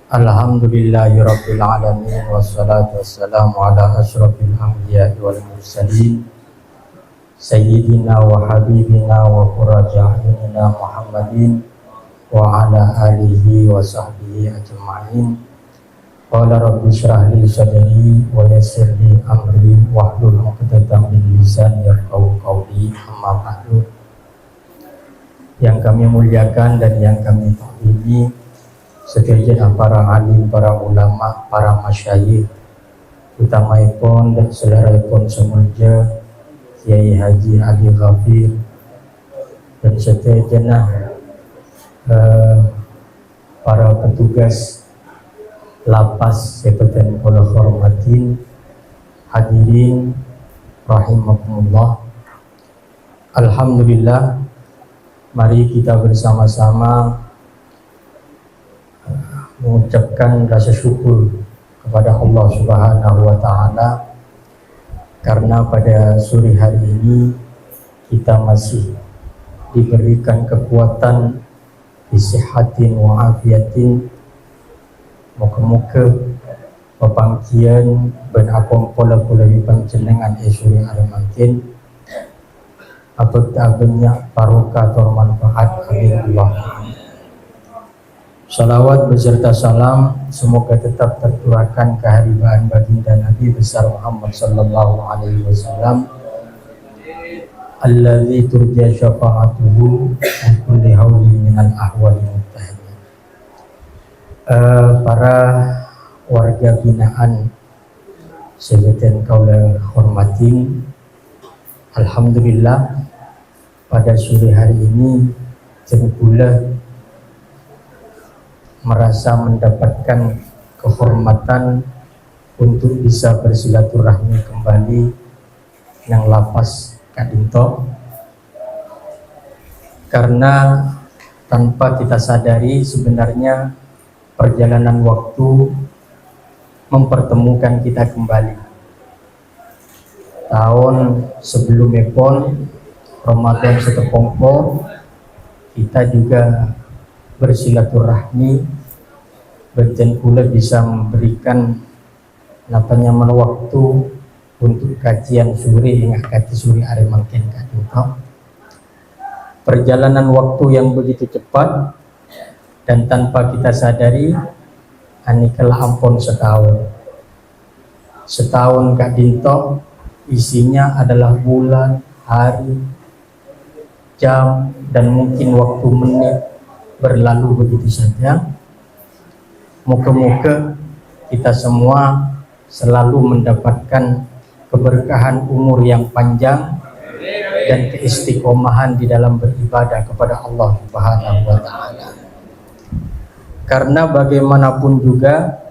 Alhamdulillahirabbil alamin wassalatu wassalamu ala asyrofil anbiya'i wal mursalin sayyidina wa habibina wa qurrati a'yunina Muhammadin wa ala alihi wa sahbihi ajma'in. Qala rabbi shrah li sadri wa yassir li amri wahlul 'uqdatam min lisani yafqahu qawli. Amma ba'du. Yang kami muliakan dan yang kami takwimi sekian para alim, para ulama, para masyayikh, utamaipun dan seleraipun semulja Kiai Haji Ali Ghafir dan sekian para petugas lapas seperti kula hormatin, hadirin rahimakumullah. Alhamdulillah, mari kita bersama-sama mengucapkan rasa syukur kepada Allah Subhanahu wa Ta'ala karena pada sore hari ini kita masih diberikan kekuatan, bisihatin wa afiatin. Moga-moga pepangkian ben apong pola-pola panjenengan esuri hari makin apabila banyak barokah atau manfaat. Amin Allah. Salawat beserta salam semoga tetap tercurahkan keharibaan baginda Nabi besar Muhammad sallallahu alaihi wasallam alladzi turja syafa'atuhu min kulli haulin minal ahwali muttahidin. Para warga binaan sekian kaula hormatin, alhamdulillah pada sore hari ini jempula merasa mendapatkan kehormatan untuk bisa bersilaturahmi kembali yang lapas Kadinto, karena tanpa kita sadari sebenarnya perjalanan waktu mempertemukan kita kembali. Tahun sebelumnya pun Ramadan setepongko kita juga bersilaturahmi, berjen pula bisa memberikan nyaman waktu untuk kajian suri hingga kaji suri hari makin kadinto. Perjalanan waktu yang begitu cepat dan tanpa kita sadari anikalah ampun setahun kadinto isinya adalah bulan, hari, jam dan mungkin waktu menit berlalu begitu saja. Moga-moga kita semua selalu mendapatkan keberkahan umur yang panjang dan keistiqomahan di dalam beribadah kepada Allah Subhanahu wa Ta'ala. Karena bagaimanapun juga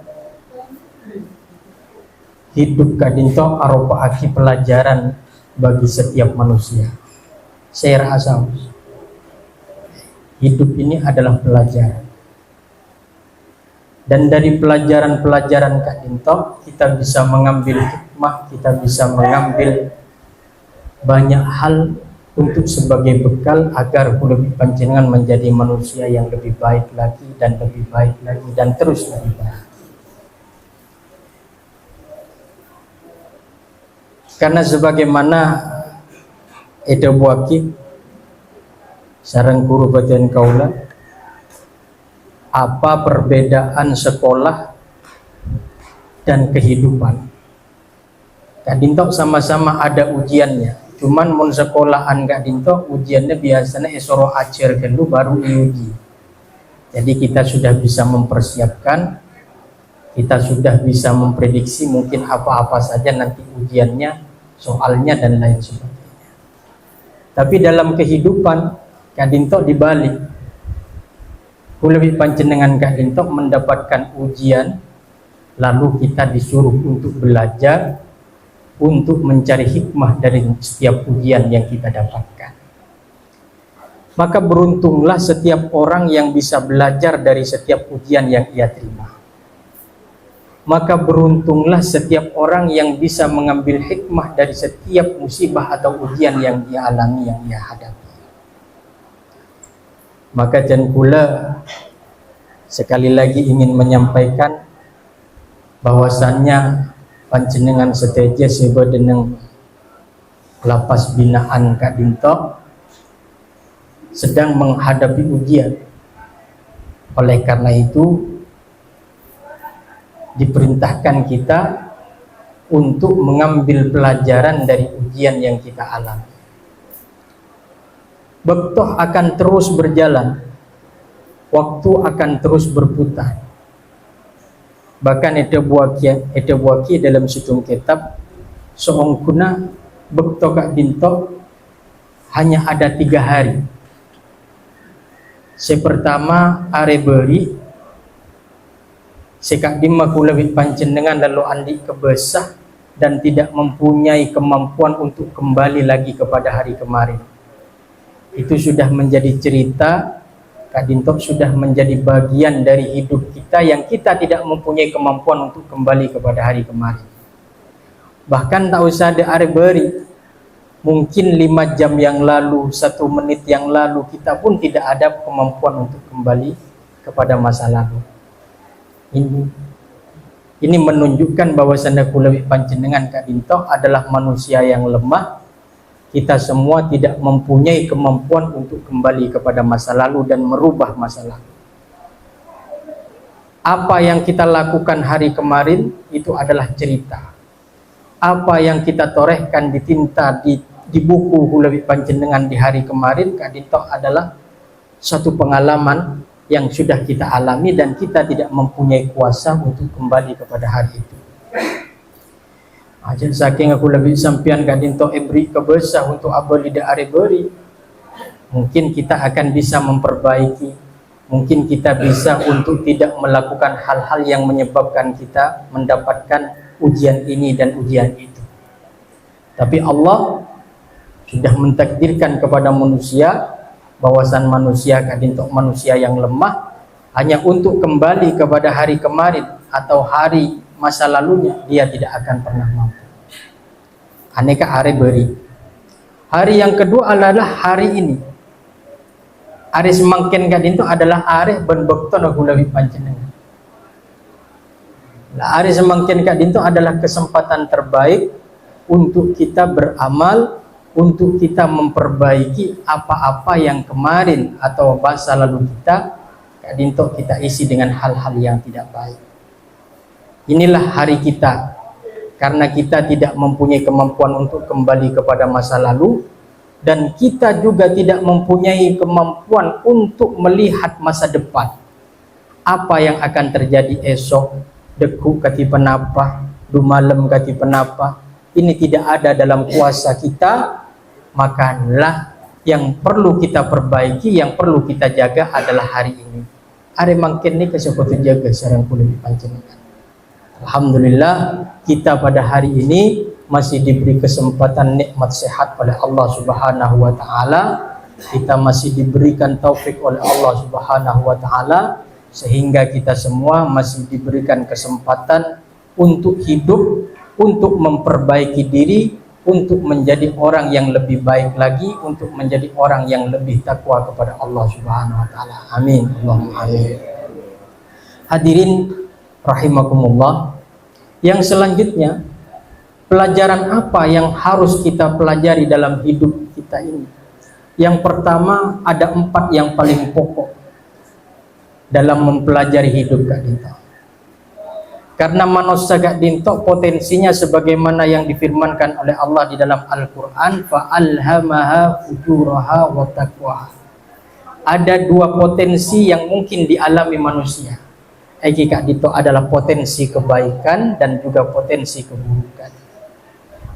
hidup kadinto arupa aki pelajaran bagi setiap manusia. Saya rasa hidup ini adalah pelajaran, dan dari pelajaran-pelajaran kadinto kita bisa mengambil hikmah, kita bisa mengambil banyak hal untuk sebagai bekal agar lebih panjenengan menjadi manusia yang lebih baik lagi dan lebih baik lagi dan terus lebih baik. Karena sebagaimana Eda Buakib sarang guru bagian kaula, apa perbedaan sekolah dan kehidupan? Kadinto sama-sama ada ujiannya, cuman mun sekolahan kadinto ujiannya biasanya esoro acer dulu baru diuji. Jadi kita sudah bisa mempersiapkan, kita sudah bisa memprediksi mungkin apa-apa saja nanti ujiannya, soalnya dan lain sebagainya. Tapi dalam kehidupan kadinto dibalik, lebih panjenengan kadinto mendapatkan ujian, lalu kita disuruh untuk belajar, untuk mencari hikmah dari setiap ujian yang kita dapatkan. Maka beruntunglah setiap orang yang bisa belajar dari setiap ujian yang ia terima. Maka beruntunglah setiap orang yang bisa mengambil hikmah dari setiap musibah atau ujian yang dia alami, yang ia hadapi. Maka jangan pula sekali lagi ingin menyampaikan bahwasannya panjenengan seteja seba deneng lapas binaan Kak Dinto sedang menghadapi ujian. Oleh karena itu diperintahkan kita untuk mengambil pelajaran dari ujian yang kita alami. Bektoh akan terus berjalan, waktu akan terus berputar. Bahkan ada buaki dalam situng kitab seorang kuna bektoh Kak Dinto hanya ada 3 hari. Pertama are beri sekak dima kulawit panjenengan lalu andi kebesah dan tidak mempunyai kemampuan untuk kembali lagi kepada hari kemarin. Itu sudah menjadi cerita Kak Dinto sudah menjadi bagian dari hidup kita yang kita tidak mempunyai kemampuan untuk kembali kepada hari kemarin. Bahkan tak usah ada are beri, mungkin 5 jam yang lalu, 1 menit yang lalu kita pun tidak ada kemampuan untuk kembali kepada masa lalu. Ini menunjukkan bahwasannya kulawi panjenengan Kak Dinto adalah manusia yang lemah. Kita semua tidak mempunyai kemampuan untuk kembali kepada masa lalu dan merubah masa lalu. Apa yang kita lakukan hari kemarin itu adalah cerita. Apa yang kita torehkan di tinta di buku kulawi panjenengan di hari kemarin Kak Dinto adalah satu pengalaman yang sudah kita alami dan kita tidak mempunyai kuasa untuk kembali kepada hari itu. Ajar saking aku lebih sampian Kak Dinto beri kebesah untuk abal lidah are beri. Mungkin kita akan bisa memperbaiki, mungkin kita bisa untuk tidak melakukan hal-hal yang menyebabkan kita mendapatkan ujian ini dan ujian itu. Tapi Allah sudah mentakdirkan kepada manusia bahwasan manusia Kak Dinto manusia yang lemah, hanya untuk kembali kepada hari kemarin atau hari masa lalunya dia tidak akan pernah mampu. Aneka hari beri. Hari yang kedua adalah hari ini. Hari semangkin Kak Dinto adalah hari ben bekto nagulawi panjenengan. Hari semangkin Kak Dinto adalah kesempatan terbaik untuk kita beramal, untuk kita memperbaiki apa-apa yang kemarin atau masa lalu kita Kak Dinto kita isi dengan hal-hal yang tidak baik. Inilah hari kita, karena kita tidak mempunyai kemampuan untuk kembali kepada masa lalu dan kita juga tidak mempunyai kemampuan untuk melihat masa depan. Apa yang akan terjadi esok, deku kati penapa, dumalem kati penapa, ini tidak ada dalam kuasa kita. Makalah yang perlu kita perbaiki, yang perlu kita jaga adalah hari ini. Hari mangkin ini kesempatan jaga sarang kulit panjenengan. Alhamdulillah kita pada hari ini masih diberi kesempatan nikmat sehat oleh Allah Subhanahu wa taala. Kita masih diberikan taufik oleh Allah Subhanahu wa taala sehingga kita semua masih diberikan kesempatan untuk hidup, untuk memperbaiki diri, untuk menjadi orang yang lebih baik lagi, untuk menjadi orang yang lebih takwa kepada Allah Subhanahu wa taala. Amin. Allahumma amin. Hadirin rahimakumullah. Yang selanjutnya, pelajaran apa yang harus kita pelajari dalam hidup kita ini? Yang pertama, ada 4 yang paling pokok dalam mempelajari hidup Kak Dinto. Karena manusia Kak Dinto potensinya sebagaimana yang difirmankan oleh Allah di dalam Al-Quran, fa'alhamaha fujuraha wa taqwaha. Ada 2 potensi yang mungkin dialami manusia. Kak Dinto adalah potensi kebaikan dan juga potensi keburukan.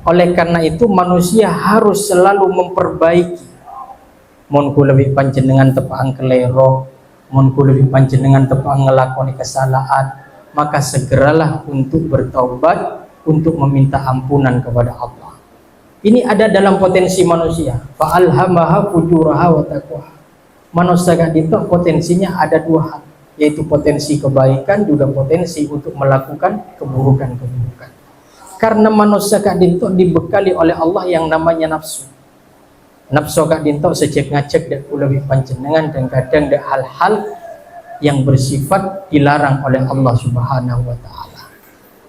Oleh karena itu manusia harus selalu memperbaiki. Mun ku lebih panjenengan tepang kelero, mun ku lebih panjenengan tepang ngelakoni kesalahan, maka segeralah untuk bertaubat, untuk meminta ampunan kepada Allah. Ini ada dalam potensi manusia. Fa'alhamaha fujuraha wa taqwaha. Manusia Kak Dinto potensinya ada 2 hal, yaitu potensi kebaikan juga potensi untuk melakukan keburukan-keburukan. Karena manusia Kak Dinto dibekali oleh Allah yang namanya nafsu. Nafsu Kak Dinto secek ngacek dak lebih panjenengan dan kadang dak hal-hal yang bersifat dilarang oleh Allah Subhanahu wa taala.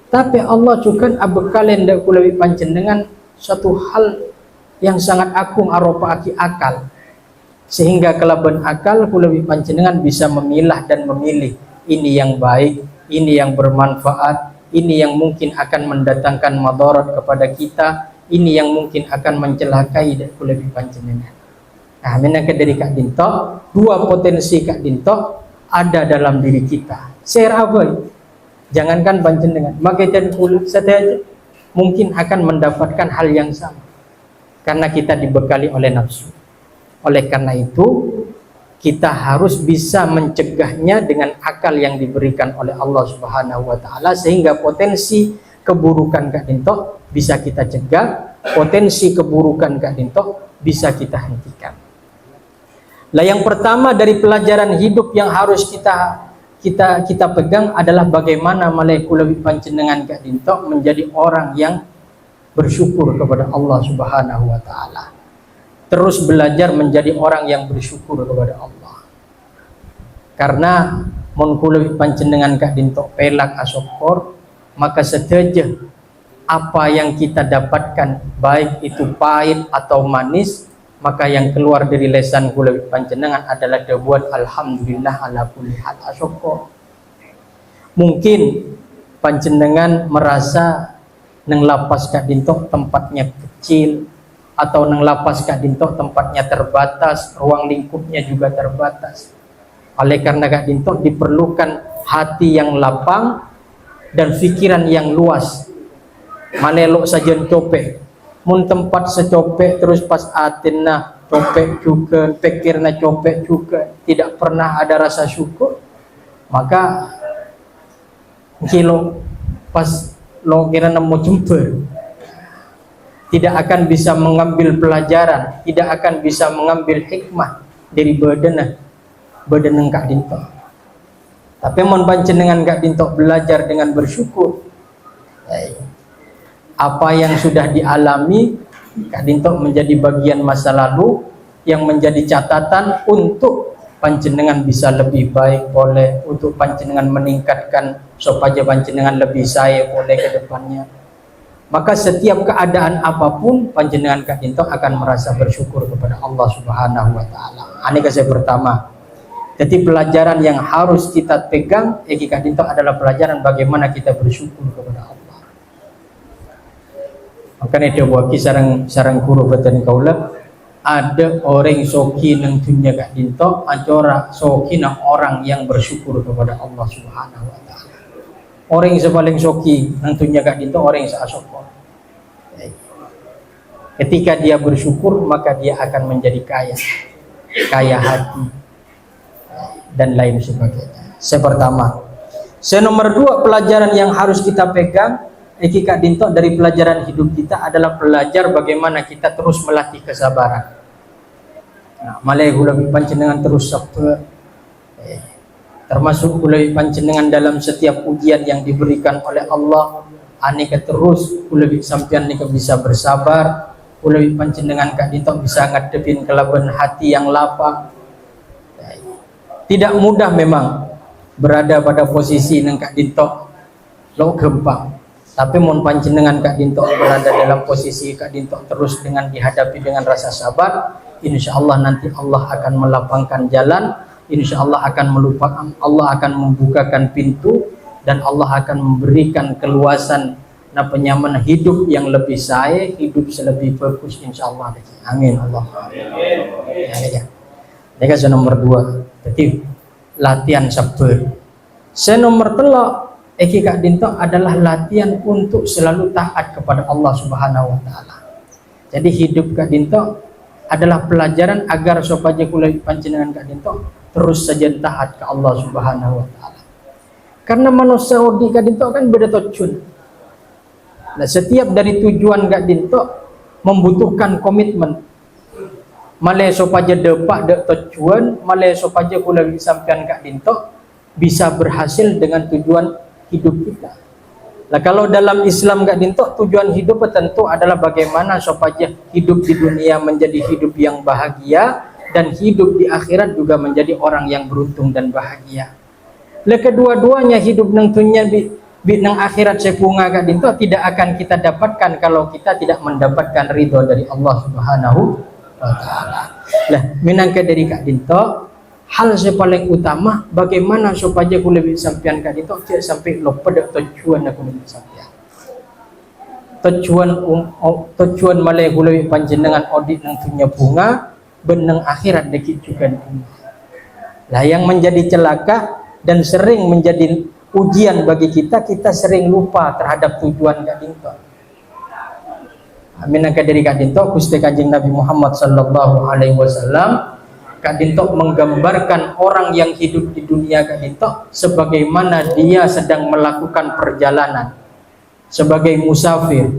Tapi Allah juga abekalen dak kula panjenengan suatu hal yang sangat agung arupa akal, sehingga kelaban akal kula panjenengan bisa memilah dan memilih ini yang baik, ini yang bermanfaat, ini yang mungkin akan mendatangkan madarat kepada kita, ini yang mungkin akan mencelakai dak kula panjenengan. Nah, menangkan dari Kak Dinto, dua potensi Kak Dinto ada dalam diri kita. Share apa? Jangankan panjenengan, maka dan kulit saja mungkin akan mendapatkan hal yang sama. Karena kita dibekali oleh nafsu. Oleh karena itu, kita harus bisa mencegahnya dengan akal yang diberikan oleh Allah Subhanahu wa taala, sehingga potensi keburukan Kak Dinto bisa kita cegah, potensi keburukan Kak Dinto bisa kita hentikan. Lah yang pertama dari pelajaran hidup yang harus kita pegang adalah bagaimana malaikulwi panjenengan Kak Dinto menjadi orang yang bersyukur kepada Allah Subhanahu wa taala. Terus belajar menjadi orang yang bersyukur kepada Allah. Karena mun kulwi panjenengan Kak Dinto pelak asokor, maka seteja apa yang kita dapatkan baik itu pahit atau manis, maka yang keluar dari lesan kula panjenengan adalah debuat alhamdulillah ala kulli hal asyukur. Mungkin panjenengan merasa nang lapas Kak Dinto tempatnya kecil, atau nang lapas Kak Dinto tempatnya terbatas, ruang lingkupnya juga terbatas. Oleh karena Kak Dinto diperlukan hati yang lapang dan pikiran yang luas. Malelok saja copek. Mun tempat secopek terus pas atinna copek juga, pikirna copek juga, tidak pernah ada rasa syukur, maka kilo pas lo kira nemu jumper, tidak akan bisa mengambil pelajaran, tidak akan bisa mengambil hikmah dari badan Kak Dinto. Tapi mun panjenengan Kak Dinto belajar dengan bersyukur, apa yang sudah dialami Kak Dinto menjadi bagian masa lalu yang menjadi catatan untuk panjenengan bisa lebih baik boleh, untuk panjenengan meningkatkan supaya panjenengan lebih saya boleh ke depannya. Maka setiap keadaan apapun panjenengan Kak Dinto akan merasa bersyukur kepada Allah Subhanahu wa taala. Ini yang pertama. Jadi pelajaran yang harus kita pegang Kak Dinto adalah pelajaran bagaimana kita bersyukur kepada Allah. Makanya dia waki sarang guru batan kaula, ada orang soki nang dunia Kak Dinto, ajora soki nang orang yang bersyukur kepada Allah Subhanahu wa taala. Orang yang paling soki nang dunia Kak Dinto orang yang seasokor. Ketika dia bersyukur maka dia akan menjadi kaya hati dan lain sebagainya. Pertama. Nomor dua, pelajaran yang harus kita pegang Kak Dinto dari pelajaran hidup kita adalah belajar bagaimana kita terus melatih kesabaran. Nah, malai hulawi panjenengan terus sabar, termasuk hulawi panjenengan dalam setiap ujian yang diberikan oleh Allah. Aneka terus hulawi sampean nika bisa bersabar, hulawi panjenengan Kak Dinto bisa ngadepin kelaban hati yang lapang. Tidak mudah memang berada pada posisi nang Kak Dinto lo gempang. Tapi mun panjenengan Kak Dinto berada dalam posisi Kak Dinto terus dengan dihadapi dengan rasa sabar, insya Allah nanti Allah akan melapangkan jalan, insya Allah akan melupakan, Allah akan membukakan pintu, dan Allah akan memberikan keluasan penyaman hidup yang lebih saya, hidup selebih bagus insya Allah. Amin Allah. Ya. Ini nomor dua. Jadi latihan sabar. Nomor telok Kak Dinto adalah latihan untuk selalu taat kepada Allah Subhanahu wa taala. Jadi hidup Kak Dinto adalah pelajaran agar supaya kula panjenengan Kak Dinto terus saja taat ke Allah Subhanahu wa taala. Karena manusia di Kak Dinto kan beda tujuan. Nah, setiap dari tujuan Kak Dinto membutuhkan komitmen. Malai supaya depak dek tujuan, malai supaya kula sampean Kak Dinto bisa berhasil dengan tujuan hidup kita. Nah, kalau dalam Islam Kak Dinto tujuan hidup tentu adalah bagaimana supaya hidup di dunia menjadi hidup yang bahagia dan hidup di akhirat juga menjadi orang yang beruntung dan bahagia. Le kedua-duanya hidup nang dunia bi nang akhirat sepunga kak dinto tidak akan kita dapatkan kalau kita tidak mendapatkan ridho dari Allah Subhanahu wa taala. Lah minangka dari kak dinto hal yang paling utama bagaimana supaya aku lebih sampian kak dinto tidak sampai lupa pada tujuan aku lebih sampian. Tujuan malai aku lebih panjenengan audit nang dunia bunga benang akhirat deki juga dunia. Lah yang menjadi celaka dan sering menjadi ujian bagi kita sering lupa terhadap tujuan kak dinto. Amin angka dari kak dinto Gusti Kanjeng Nabi Muhammad sallallahu alaihi wasallam kak dinto menggambarkan orang yang hidup di dunia kak dinto sebagaimana dia sedang melakukan perjalanan sebagai musafir.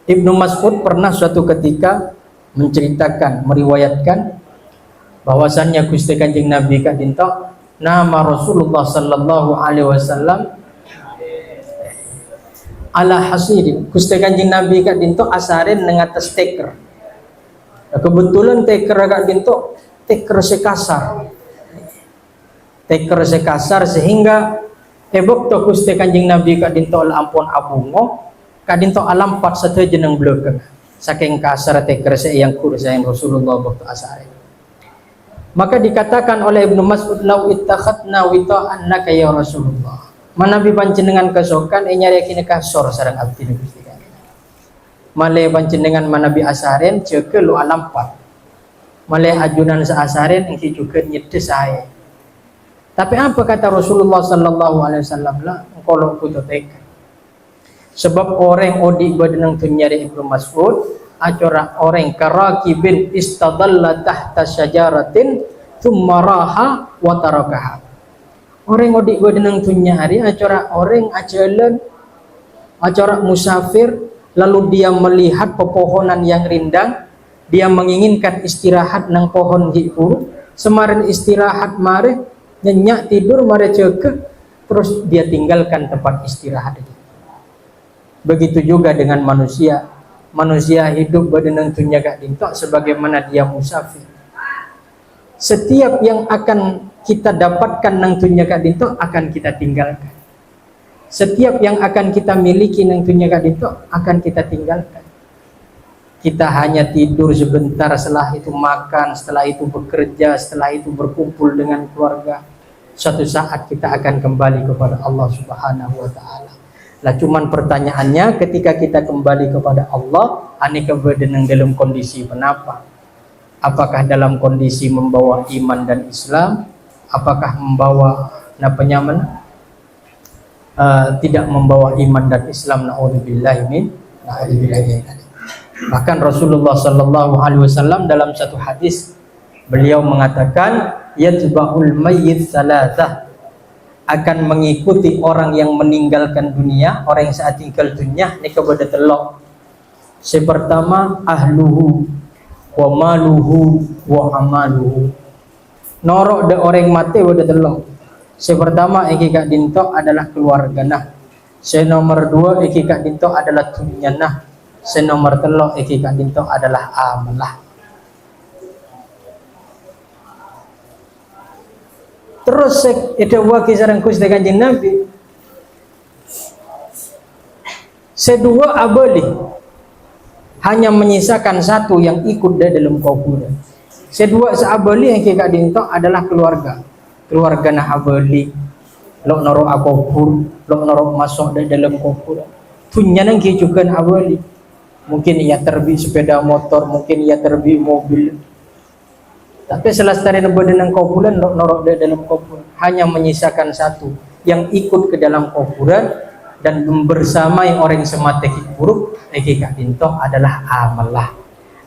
Ibnu Mas'ud pernah suatu ketika menceritakan, meriwayatkan bahwasannya Gusti Kanjeng Nabi kak dinto nama Rasulullah sallallahu alaihi wasallam ala hasirin. Gusti Kanjeng Nabi kak dinto asarin dengan atas teker. Kebetulan teker kak dinto teker sekasar. Teker sekasar sehingga ebok to Gusti Kanjeng Nabi kak dinto ampun abungo kak dinto alampat satu jeneng belakang. Saking kasar teker yang kursa yang Rasulullah waktu asarin. Maka dikatakan oleh Ibnu Mas'ud lau ittakhadna wita'annaka ya Rasulullah. Manabi panjenengan kesokan nyari kini kasor sareng abdi Gusti Kanjeng. Male panjenengan manabi asaren jeke lu alampat. Male ajunan saasaren engki juga nyedes ae. Tapi apa kata Rasulullah sallallahu alaihi wasallam lah kalau putotek. Sebab orang odi badanang tunyari Ibnu Mas'ud acora orang karakibin istadalla tahta syajaratin thumma raha wa tarakaha. Orang odik badanang tunyari acora orang ajalan acora musafir lalu dia melihat pepohonan yang rindang, dia menginginkan istirahat nang pohon hiu, semarin istirahat mare nyenyak tidur mare ceke terus dia tinggalkan tempat istirahat itu. Begitu juga dengan manusia. Manusia hidup badanang dunia kak dinto sebagaimana dia musafir. Setiap yang akan kita dapatkan nang dunia kak dinto akan kita tinggalkan. Setiap yang akan kita miliki nang dunia kak dinto akan kita tinggalkan. Kita hanya tidur sebentar, setelah itu makan, setelah itu bekerja, setelah itu berkumpul dengan keluarga. Suatu saat kita akan kembali kepada Allah Subhanahu wa taala. Lah cuman pertanyaannya ketika kita kembali kepada Allah, aneka berdenang dalam kondisi kenapa? Apakah dalam kondisi membawa iman dan Islam? Apakah membawa penyaman? Tidak membawa iman dan Islam, naudzubillahi min. Bahkan Rasulullah sallallahu alaihi wasallam dalam satu hadis beliau mengatakan yatba'ul mayyit salatah, akan mengikuti orang yang meninggalkan dunia, orang yang saat tinggal dunia ni kepada telok. Sepertama ahluhu wa maluhu wa amaluhu. Norok de orang mati pada telok. Sepertama iki kak dinto adalah keluarga nah. Senomor dua iki kak dinto adalah dunia nah. Senomor telok iki kak dinto adalah amalah. Terus itu wakil sarang Gusti Kanjeng Nabi sedua abali hanya menyisakan satu yang ikut dalam kuburan. Sedua seabali yang kita dinto adalah keluarga nah abali lok noro akubur lok noro masuk dalam kuburan punya nang juga abali. Mungkin ia terbi sepeda motor, mungkin ia terbi mobil. Tapi selestari badan kuburan norok dalam kuburan hanya menyisakan satu yang ikut ke dalam kuburan dan bersamai orang semati buruk kak dinto adalah amalah.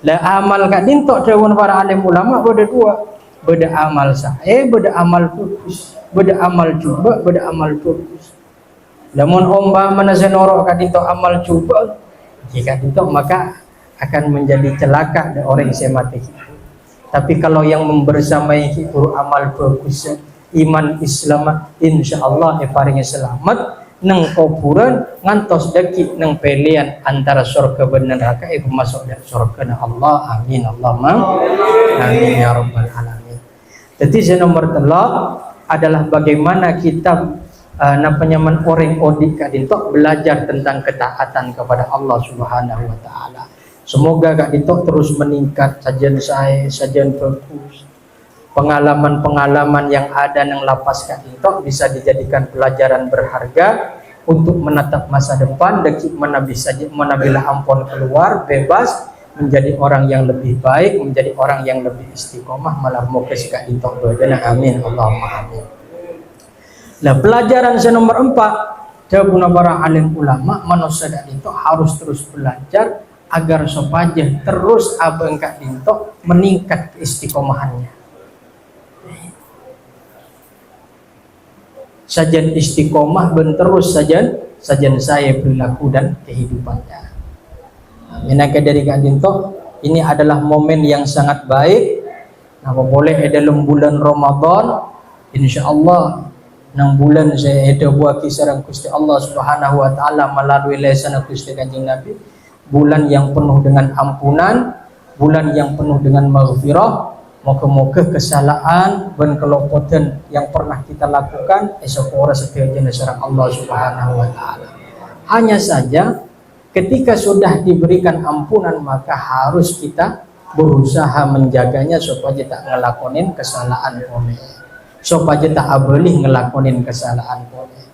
Lah amal kak dinto dewan para alim ulama beda dua, beda amal beda amal fokus, beda amal coba, beda amal fokus. Namun omba mana senorok kak dinto amal coba kak dinto maka akan menjadi celaka orang semati. Tapi kalau yang membersamai hibur amal bagus iman Islam insyaallah paringnya selamat nang kuburan ngantos daki nang pilihan antara surga dan neraka masuk dan surga na Allah amin Allahumma amin ya rabbal alamin. Jadi nomor telok adalah bagaimana kita orang odik Kak Dinto belajar tentang ketaatan kepada Allah Subhanahu wa taala. Semoga Kak Dinto terus meningkat sajian saya, sajian fokus. Pengalaman-pengalaman yang ada nang lapas Kak Dinto bisa dijadikan pelajaran berharga untuk menatap masa depan dan menabilah ampun keluar bebas menjadi orang yang lebih baik, menjadi orang yang lebih istiqomah malar mukes Kak Dinto bedana amin Allahumma amin. Nah, pelajaran nomor 4 guna para alim ulama manusia Kak Dinto harus terus belajar agar supaya terus abang Kak Dinto meningkat istiqomahannya. Sajian istiqomah ben terus sajian saya perilaku dan kehidupannya. Menangka dari Kak Dinto ini adalah momen yang sangat baik. Nah, boleh dalam bulan Ramadan, insya Allah nang bulan saya ada buat kisaran Gusti Allah Subhanahu wa taala melalui lesan Gusti Kanjeng Nabi, bulan yang penuh dengan ampunan, bulan yang penuh dengan maghfirah. Moga-moga kesalahan dan kelopotan yang pernah kita lakukan esok ora setiap jenis Allah Subhanahu wa taala. Hanya saja ketika sudah diberikan ampunan maka harus kita berusaha menjaganya supaya tak ngelakonin kesalahan boleh, supaya tak boleh ngelakonin kesalahan boleh,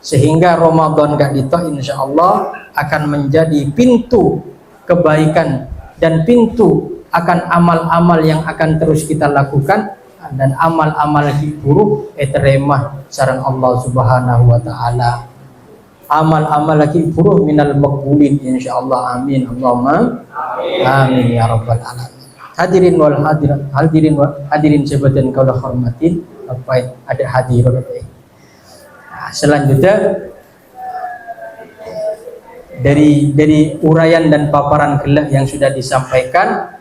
sehingga Ramadan Kak Dinto insya Allah akan menjadi pintu kebaikan dan pintu akan amal-amal yang akan terus kita lakukan dan amal-amal buruk terima sareng Allah Subhanahu wa taala. Amal-amal lagi buruk minal maqbulin insyaallah amin Allahumma amin ya rabbal alamin. Hadirin wal hadirat, hadirin sebadan kaula hormatin, apa ada hadirin. Nah, selanjutnya dari uraian dan paparan gelak yang sudah disampaikan,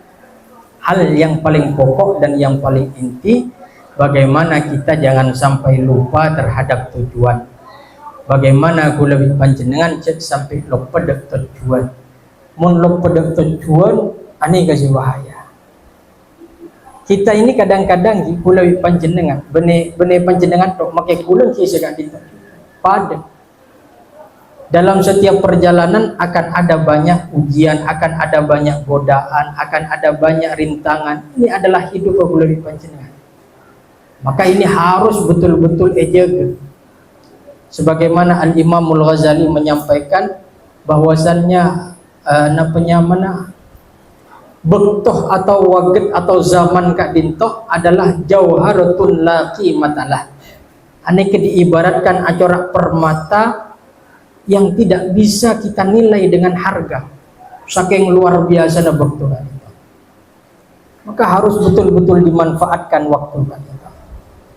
hal yang paling pokok dan yang paling inti bagaimana kita jangan sampai lupa terhadap tujuan. Bagaimana aku lebih panjenengan cek sampai lupa dek tujuan. Mun lupa dek tujuan aneh kasih bahaya. Kita ini kadang-kadang kula lebih panjenengan bene panjenengan tok make kula ki segak dinten. Pada dalam setiap perjalanan akan ada banyak ujian, akan ada banyak godaan, akan ada banyak rintangan. Ini adalah hidup lebih panjenengan. Maka ini harus betul-betul ejaga. Sebagaimana Al-Imamul Ghazali menyampaikan bahwasannya bektoh atau waget atau zaman Kak Dinto adalah jauharatun la qimatalah. Aneke diibaratkan acorak permata yang tidak bisa kita nilai dengan harga, saking luar biasa na waktu kan. Maka harus betul-betul dimanfaatkan waktu kan.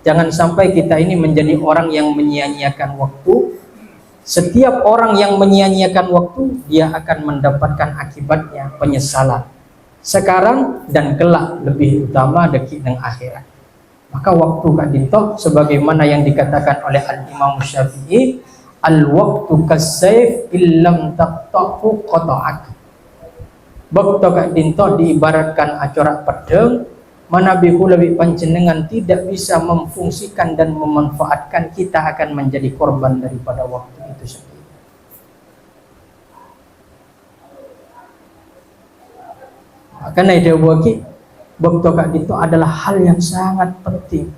Jangan sampai kita ini menjadi orang yang menyia-nyiakan waktu. Setiap orang yang menyia-nyiakan waktu dia akan mendapatkan akibatnya penyesalan sekarang dan kelak, lebih utama dekik nang akhirat. Maka waktu Kak Dinto sebagaimana yang dikatakan oleh Al-Imam Syafi'i, al-waqtu kasayf illam taqta'u qata'ak. Waktu Kak Dinto diibaratkan acorak pedang, mana bihu lebih panjenengan tidak bisa memfungsikan dan memanfaatkan, kita akan menjadi korban daripada waktu itu sendiri. Karena ide bagi waktu Kak Dinto adalah hal yang sangat penting,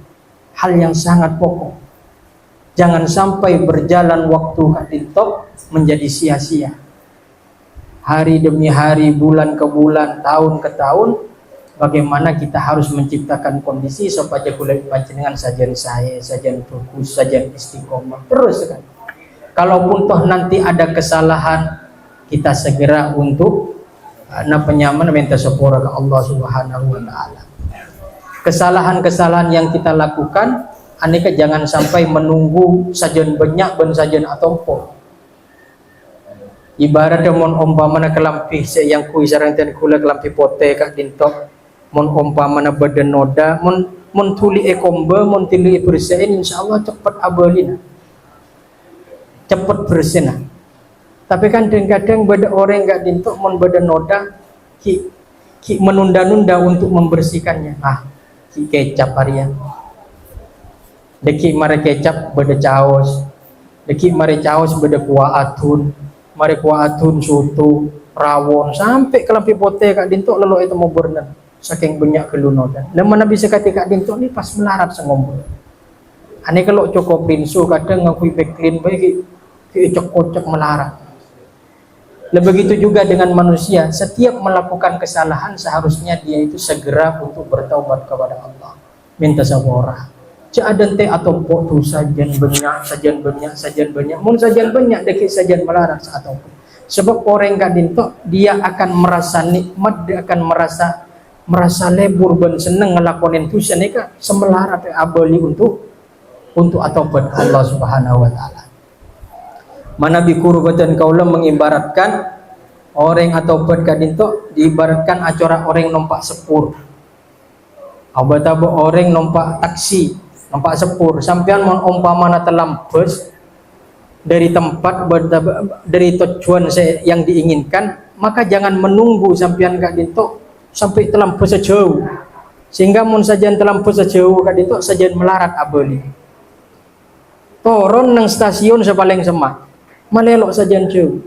hal yang sangat pokok. Jangan sampai berjalan waktu Kak Dinto menjadi sia-sia. Hari demi hari, bulan ke bulan, tahun ke tahun, bagaimana kita harus menciptakan kondisi supaya kulit panjenengan sajian saya, sajian fokus, sajian istiqomah terus kan. Kalaupun toh nanti ada kesalahan, kita segera untuk penyaman minta sepura ke Allah Subhanahu wa taala. Kesalahan-kesalahan yang kita lakukan, aneka jangan sampai menunggu sajian banyak ben sajian atau po. Ibaratnya mon umpamana kelampi yang kui sarang ten kula kelampi pote Kak Dinto, mon umpamana badan noda, mon tuli ekombe, mon tuli bersihin, insyaallah cepat abalina, cepat bersih. Tapi kan kadang-kadang beda orang Kak Dinto mon badan noda ki menunda-nunda untuk membersihkannya. Ki kecap harian. deki mare kecap beda caos, deki mare caos beda kuah atun, mare kuah atun soto rawon sampai ke lampi pote kak dintok lelo itu mau berenang saking banyak kelunodan. Lemana bisa kata kak dintok ni pas melarat sengombol. Ane kalau cokok prinsu kadang ngakui backclean baik cocok-cocok melarat. Begitu juga dengan manusia, setiap melakukan kesalahan seharusnya dia itu segera untuk bertaubat kepada Allah, minta sabarah. Ada teh atau tu sajian banyak, mun sajian banyak deki sajian melarat atau sebab orang gak dintok dia akan merasa nikmat, dia akan merasa lebur ben seneng ngelakonin tu senika semelarat abali untuk atau buat Allah Subhanahu wa taala. Mana bikurubatan kaulah mengibaratkan orang atau buat kadinto diibaratkan acara orang nompak sepur. Abatabu orang nompak taksi, nompak sepur. Sampean mon umpamana terlampus dari tempat dari tujuan yang diinginkan, maka jangan menunggu sampean kadinto sampai terlampus sejauh. Sehingga mun sajian terlampus sejauh kadinto sajian melarat abali. Turun nang stasiun sepaling semak. Melelok sajian jauh.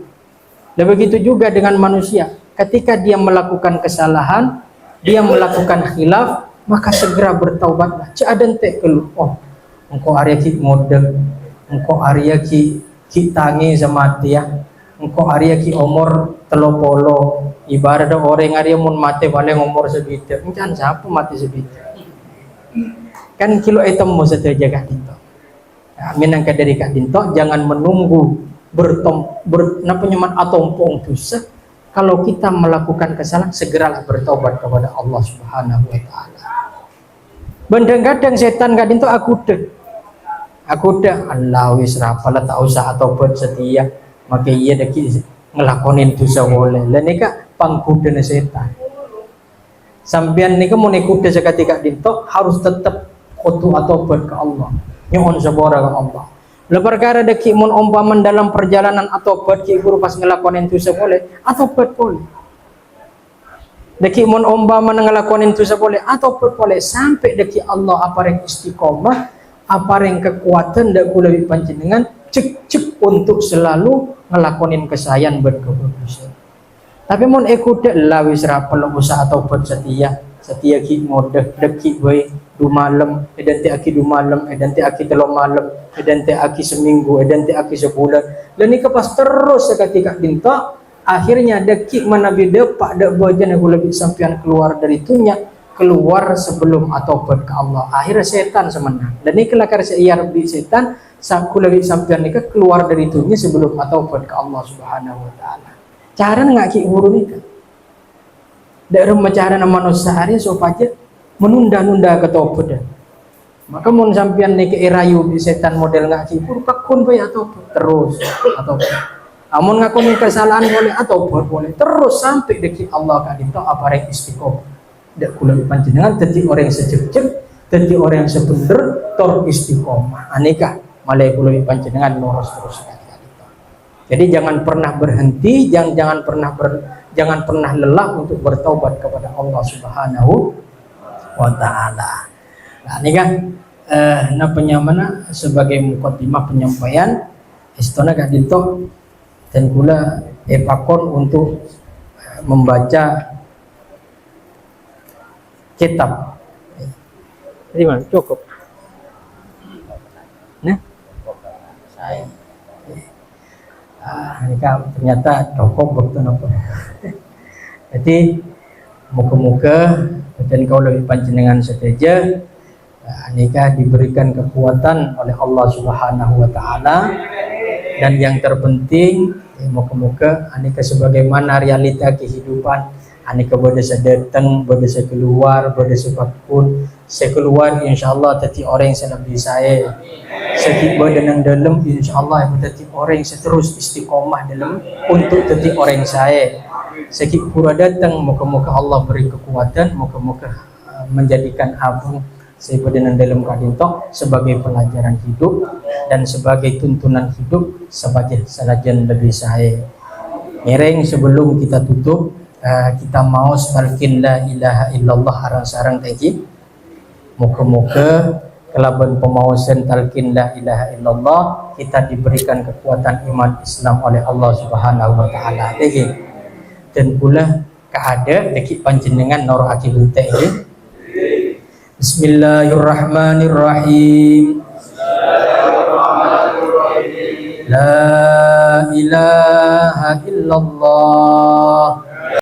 Dan begitu juga dengan manusia. Ketika dia melakukan kesalahan, dia melakukan khilaf, maka segera bertaubatlah. Caadan teh keluh. Oh, engkau Arya ki model, engkau Arya ki tangi sama dia, engkau Arya ki umur telopolo. Ibarat orang Arya mun mati paling umur segitu. Encan siapa mati segitu? Kan kilo item mau setuju kak dinto. Minangka dari kak dinto jangan menunggu nyaman atau poong dosa. Kalau kita melakukan kesalahan segeralah bertobat kepada Allah Subhanahu wa taala. Kadang-kadang setan gak dinto aku dah Allah wis rapala tak usah atau buat setia maka iya deki ngelakonin dosa boleh. Lah nika pangkuda setan. Sampean nika mun ikuti seketika dinto harus tetap kudu atau buat ke Allah. Nyuhun sabara ke Allah. Lah perkara deki mun umpaman dalam perjalanan atau buat ki guru pas ngelakonin dosa boleh atau buat boleh. Deki mun umpaman ngelakonin dosa boleh atau buat boleh sampai deki Allah apareng istiqomah, apareng kekuatan dak kula panjenengan cek untuk selalu ngelakonin kesayan buat keburusan. Tapi mun ikut lah wis ra perlu usah atau buat setia ki modeh deki bae du malam edan te aki du malam edan te aki telo malam edan te aki seminggu edan te aki sebulan dan ini kepas terus seketika dinta akhirnya deki mana beda pak dak bojan aku lebih sampean keluar dari tunya keluar sebelum atau buat ke Allah akhirnya setan semenang dan ini kelakar seiyar bi setan saku lebih sampean nika keluar dari tunya sebelum atau buat ke Allah Subhanahu wa taala cara nggak ki huruf nika dari cara manusia hari supaya menunda-nunda ketobat. Maka mun sampean niki irayu di setan model nggak kipur pakun bae atau terus atau amun ngakoni kesalahan boleh atau boleh terus sampai deki Allah kadinto apareng istiqomah. Dak kula panjenengan dadi orang sejek-jek, dadi orang sebener tor istiqomah. Aneka malai kula panjenengan lurus terus kadinto. Jadi jangan pernah berhenti, jangan pernah lelah untuk bertaubat kepada Allah Subhanahu wa taala. Nah, ini kan penyamana sebagai mukadimah penyampaian istana gak dinto dan kula pakon untuk membaca kitab. Jadi mana cukup. Nah, saya ini kan ternyata cukup betul apa. Jadi muka-muka dan kau lebih panjenengan seteja nikah diberikan kekuatan oleh Allah Subhanahu wa taala dan yang terpenting muka-muka anika sebagaimana realita kehidupan anika bodo sedateng bodo sekeluar bodo sepakun sekeluar insyaallah tadi orang yang lebih saya setiba dengan dalam insyaallah tadi orang seterus istiqomah dalam untuk tadi orang saya sekip pura datang moga-moga Allah beri kekuatan moga-moga menjadikan abang saya dengan dalam kadinto sebagai pelajaran hidup dan sebagai tuntunan hidup sebagai salajan lebih saya ngereng sebelum kita tutup kita mau talqin la ilaha illallah arang-sarang tadi moga-moga kelaban pemawasan talqin la ilaha illallah kita diberikan kekuatan iman Islam oleh Allah Subhanahu wa taala. Dan pula keada dekat panjenengan nor akibat ini. Bismillahirrahmanirrahim. La ilaha illallah